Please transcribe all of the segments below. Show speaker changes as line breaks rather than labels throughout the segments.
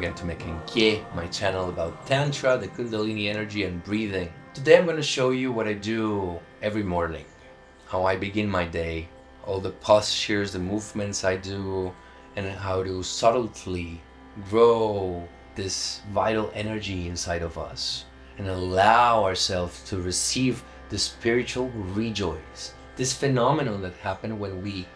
again to Making my channel about Tantra, the Kundalini energy and breathing. Today I'm going to show you what I do every morning, how I begin my day, all the postures, the movements I do, and how to subtly grow this vital energy inside of us and allow ourselves to receive the spiritual rejoice, this phenomenon that happens when we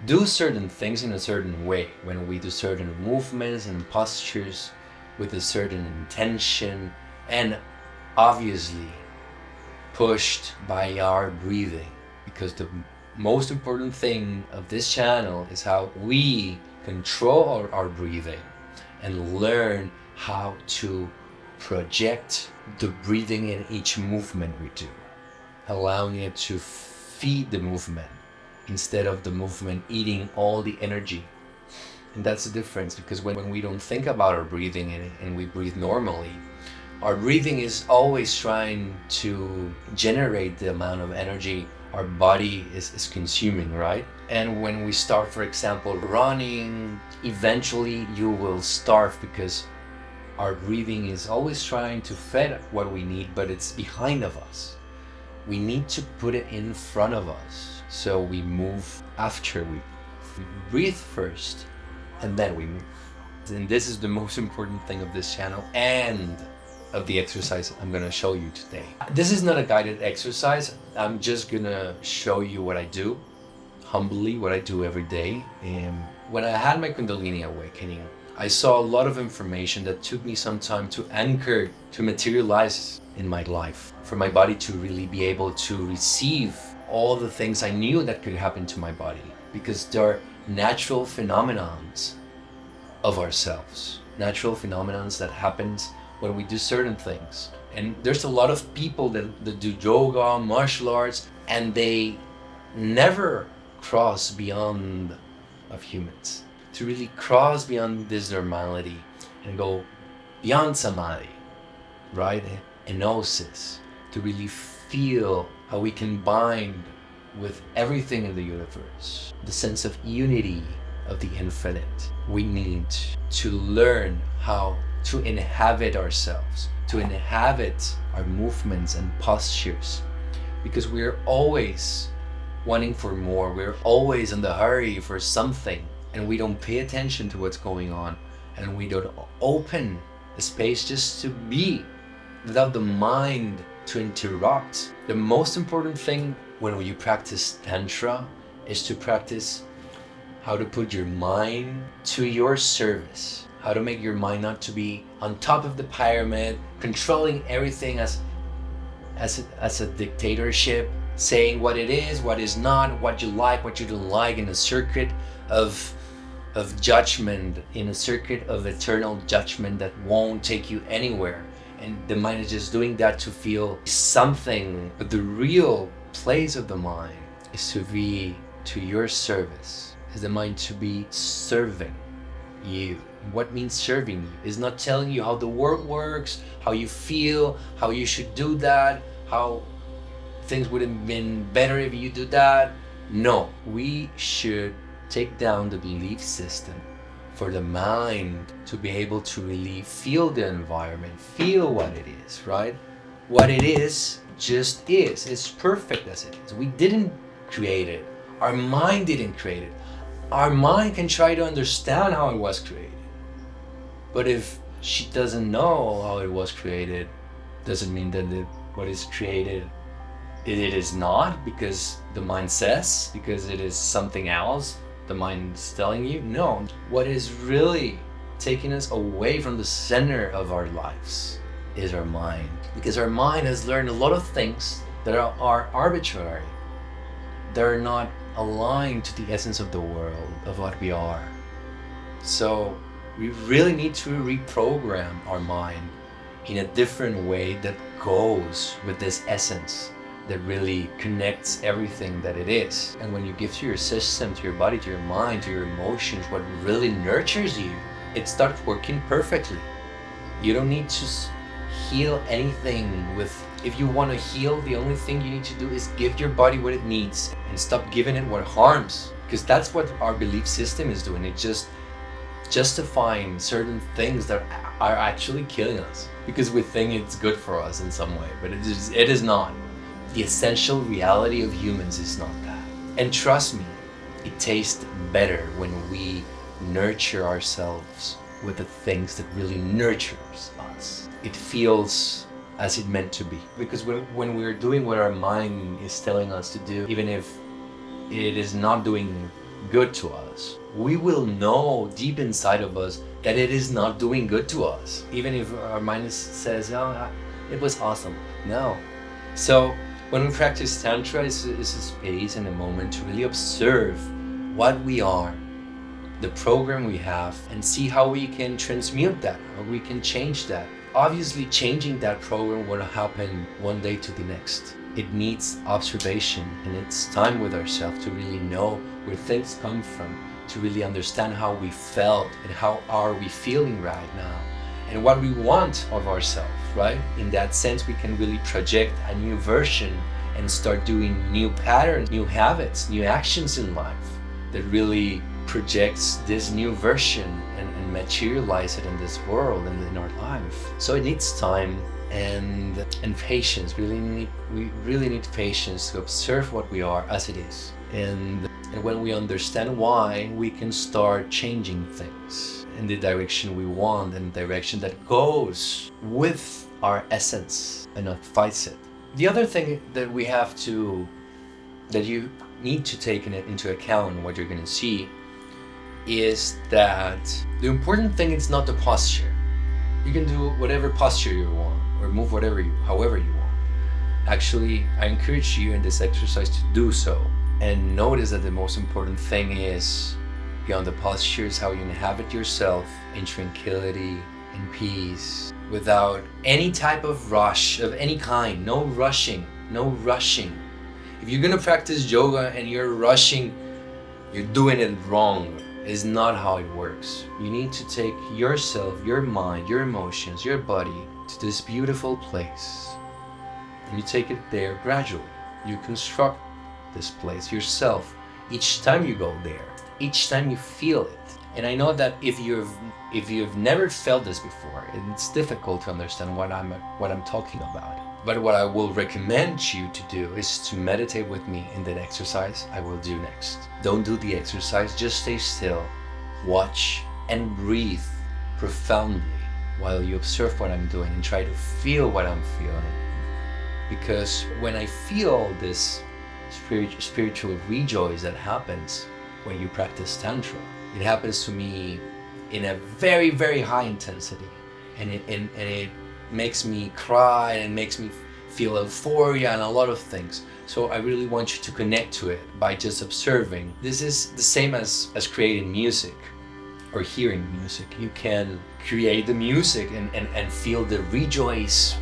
do certain things in a certain way, when we do certain movements and postures with a certain intention, and obviously pushed by our breathing, because the most important thing of this channel is how we control our breathing and learn how to project the breathing in each movement we do, allowing it to feed the movement instead of the movement eating all the energy. And that's the difference, because when we don't think about our breathing and we breathe normally, our breathing is always trying to generate the amount of energy our body is consuming, right? And when we start, for example, running, eventually you will starve, because our breathing is always trying to feed what we need, but it's behind of us. We need to put it in front of us. So we move after we breathe first, and then we move. And this is the most important thing of this channel and of the exercise I'm gonna show you today. This is not a guided exercise. I'm just gonna show you what I do, humbly, what I do every day. And when I had my Kundalini awakening, I saw a lot of information that took me some time to anchor, to materialize in my life, for my body to really be able to receive all the things I knew that could happen to my body, because there are natural phenomenons of ourselves, natural phenomenons that happens when we do certain things. And there's a lot of people that do yoga, martial arts, and they never cross beyond of humans, to really cross beyond this normality and go beyond samadhi, right? Enosis, to really feel how we can bind with everything in the universe, the sense of unity of the infinite. We need to learn how to inhabit ourselves, to inhabit our movements and postures, because we're always wanting for more. We're always in the hurry for something, and we don't pay attention to what's going on, and we don't open a space just to be without the mind to interrupt. The most important thing when you practice Tantra is to practice how to put your mind to your service, how to make your mind not to be on top of the pyramid, controlling everything as a dictatorship, saying what it is, what is not, what you like, what you don't like, in a circuit of judgment, in a circuit of eternal judgment that won't take you anywhere. And the mind is just doing that to feel something. But the real place of the mind is to be to your service, is the mind to be serving you. What means serving you is not telling you how the world works, how you feel, how you should do that, how things would have been better if you do that. No, we should take down the belief system for the mind to be able to really feel the environment, feel what it is, right? What it is just is. It's perfect as it is. We didn't create it. Our mind didn't create it. Our mind can try to understand how it was created. But if she doesn't know how it was created, doesn't mean that what is created, it is not, because the mind says, because it is something else. The mind is telling you, no. What is really taking us away from the center of our lives is our mind, because our mind has learned a lot of things that are arbitrary. They're not aligned to the essence of the world, of what we are. So we really need to reprogram our mind in a different way that goes with this essence, that really connects everything that it is. And when you give to your system, to your body, to your mind, to your emotions, what really nurtures you, it starts working perfectly. You don't need to heal anything with, if you want to heal, the only thing you need to do is give your body what it needs and stop giving it what harms, because that's what our belief system is doing. It just justifying certain things that are actually killing us because we think it's good for us in some way, but it is not. The essential reality of humans is not that. And trust me, it tastes better when we nurture ourselves with the things that really nurtures us. It feels as it meant to be. Because when we're doing what our mind is telling us to do, even if it is not doing good to us, we will know deep inside of us that it is not doing good to us. Even if our mind says, oh, it was awesome. No. So when we practice Tantra, it's a space and a moment to really observe what we are, the program we have, and see how we can transmute that, how we can change that. Obviously, changing that program won't happen one day to the next. It needs observation, and it's time with ourselves to really know where things come from, to really understand how we felt and how are we feeling right now, and what we want of ourselves, right? In that sense, we can really project a new version and start doing new patterns, new habits, new actions in life that really projects this new version and materialize it in this world and in our life. So it needs time and patience. We really need patience to observe what we are as it is. And when we understand why, we can start changing things in the direction we want, and the direction that goes with our essence and not fights it. The other thing that you need to take into account, what you're going to see, is that the important thing is not the posture. You can do whatever posture you want or move however you want. Actually, I encourage you in this exercise to do so, and notice that the most important thing is, beyond the posture, is how you inhabit yourself in tranquility, in peace, without any type of rush of any kind. No rushing. If you're gonna practice yoga and you're rushing, you're doing it wrong. It's not how it works. You need to take yourself, your mind, your emotions, your body to this beautiful place. And you take it there gradually. You construct this place yourself each time you go there, each time you feel it. And I know that if you've never felt this before, it's difficult to understand what I'm talking about. But what I will recommend you to do is to meditate with me in that exercise I will do next. Don't do the exercise, just stay still, watch and breathe profoundly while you observe what I'm doing and try to feel what I'm feeling. Because when I feel this spiritual rejoice that happens when you practice Tantra, it happens to me in a very, very high intensity, and it makes me cry and makes me feel euphoria and a lot of things. So I really want you to connect to it by just observing. This is the same as creating music or hearing music. You can create the music and feel the rejoice.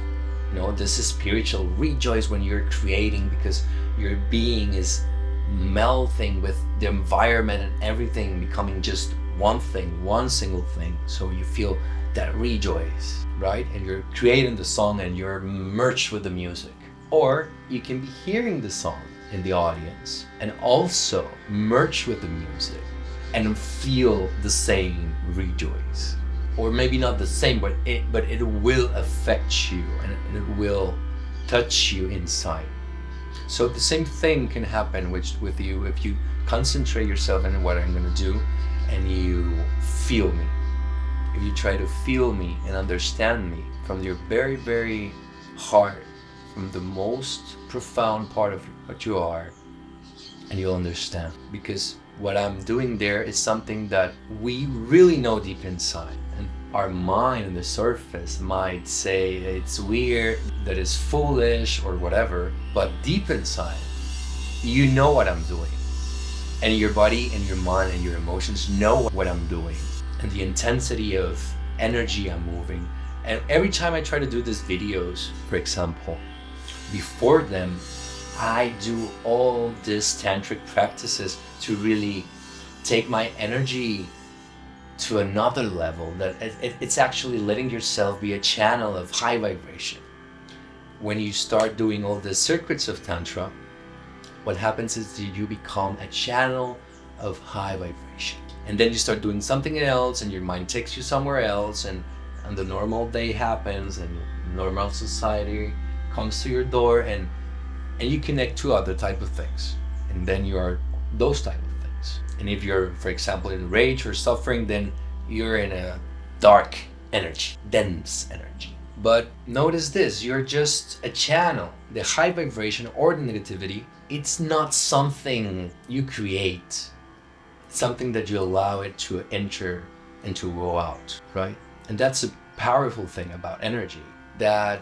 You know, this is spiritual rejoice when you're creating, because your being is melting with the environment and everything becoming just one thing, one single thing. So you feel that rejoice, right? And you're creating the song and you're merged with the music. Or you can be hearing the song in the audience and also merge with the music and feel the same rejoice. Or maybe not the same, but it will affect you and it will touch you inside. So the same thing can happen with you if you concentrate yourself on what I'm going to do and you feel me. If you try to feel me and understand me from your very, very heart, from the most profound part of what you are, and you'll understand. Because what I'm doing there is something that we really know deep inside. And our mind on the surface might say it's weird, that it's foolish or whatever, but deep inside, you know what I'm doing. And your body and your mind and your emotions know what I'm doing. And the intensity of energy I'm moving. And every time I try to do these videos, for example, before them, I do all these tantric practices to really take my energy to another level, that it's actually letting yourself be a channel of high vibration. When you start doing all the circuits of Tantra, what happens is that you become a channel of high vibration. And then you start doing something else and your mind takes you somewhere else, and the normal day happens and normal society comes to your door, and you connect to other type of things, and then you are those type of things. And if you're, for example, in rage or suffering, then you're in a dark energy, dense energy. But notice this, you're just a channel. The high vibration or the negativity, it's not something you create, it's something that you allow it to enter and to go out, right? And that's a powerful thing about energy, that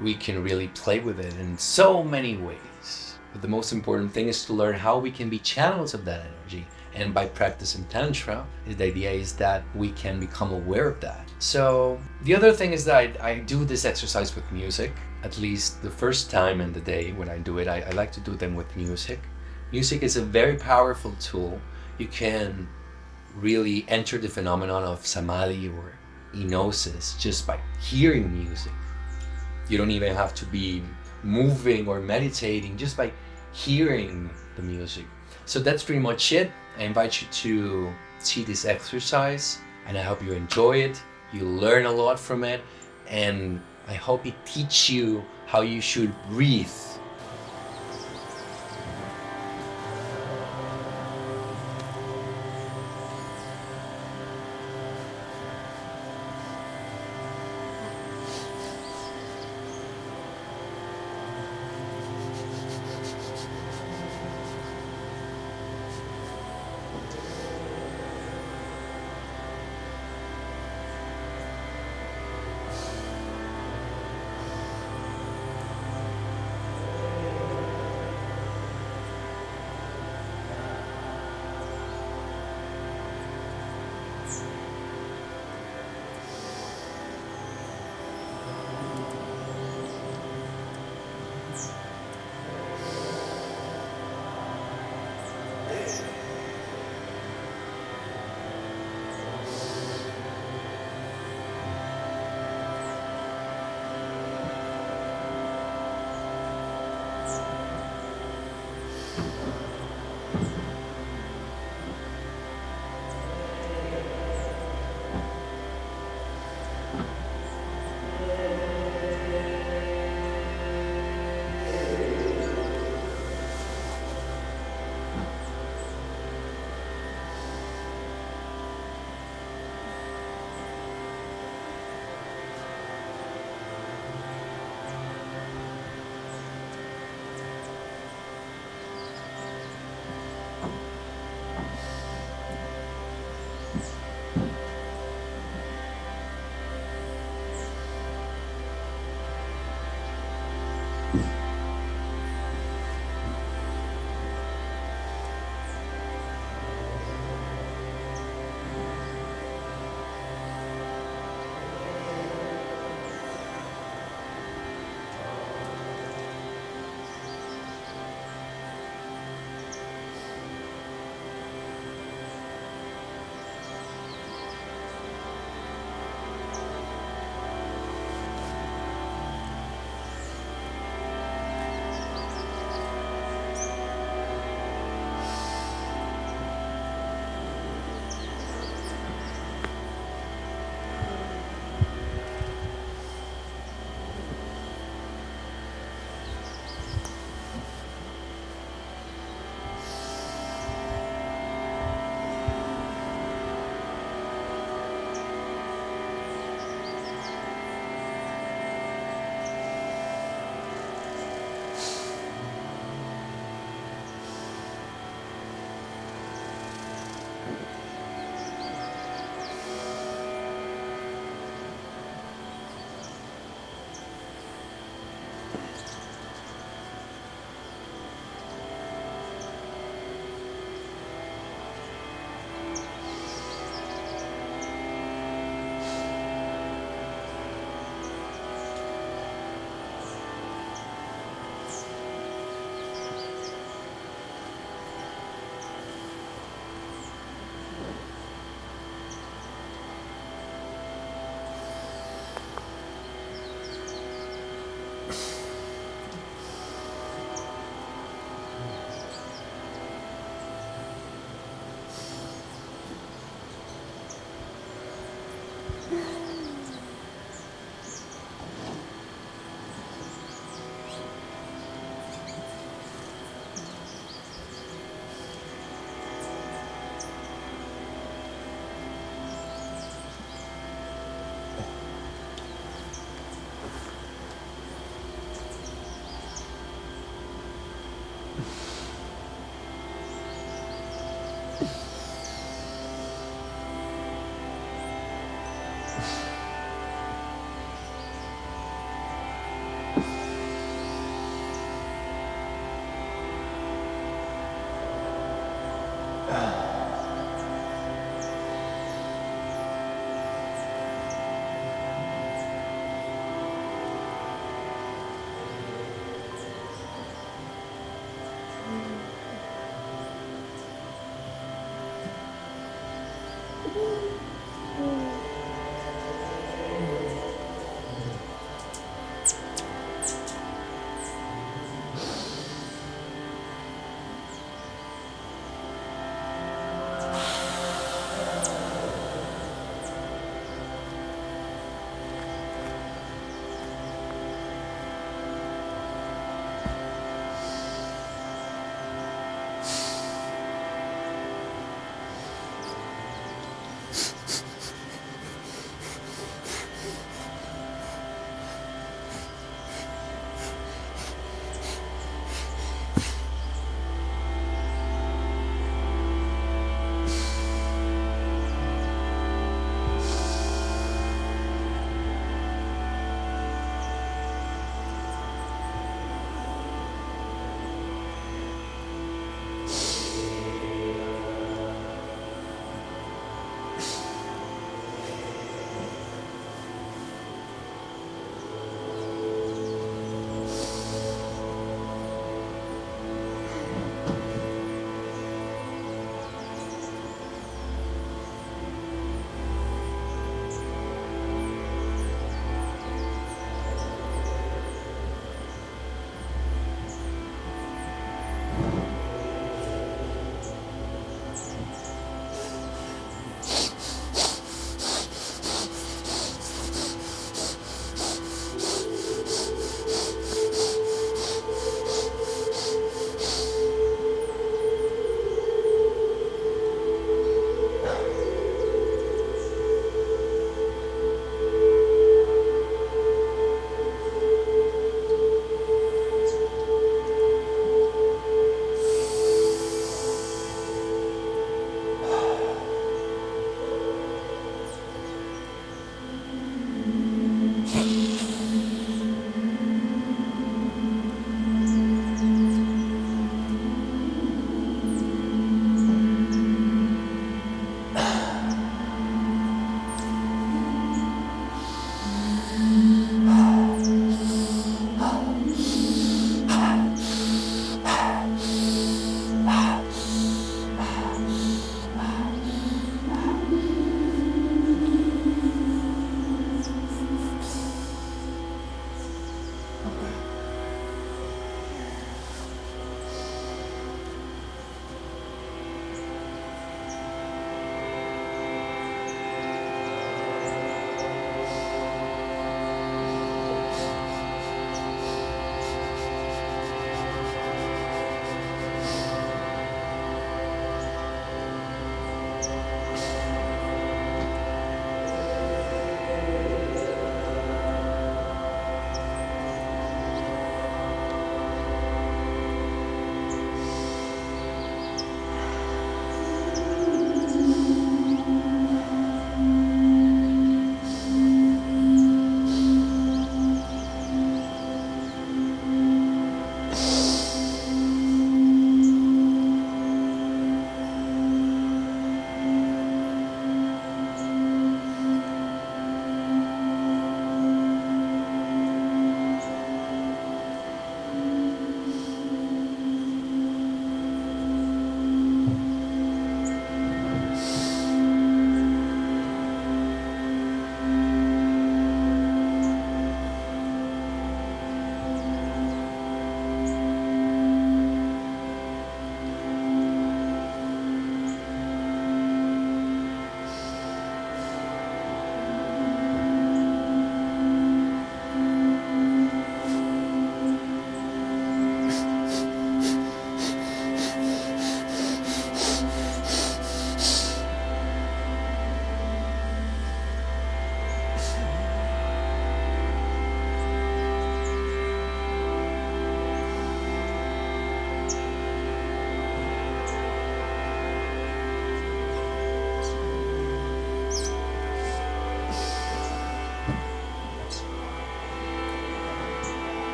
we can really play with it in so many ways. But the most important thing is to learn how we can be channels of that energy. And by practicing Tantra, the idea is that we can become aware of that. So the other thing is that I do this exercise with music. At least the first time in the day when I do it, I like to do them with music. Music is a very powerful tool. You can really enter the phenomenon of samadhi or enosis just by hearing music. You don't even have to be moving or meditating, just by hearing the music. So that's pretty much it. I invite you to see this exercise, and I hope you enjoy it. You learn a lot from it, and I hope it teaches you how you should breathe.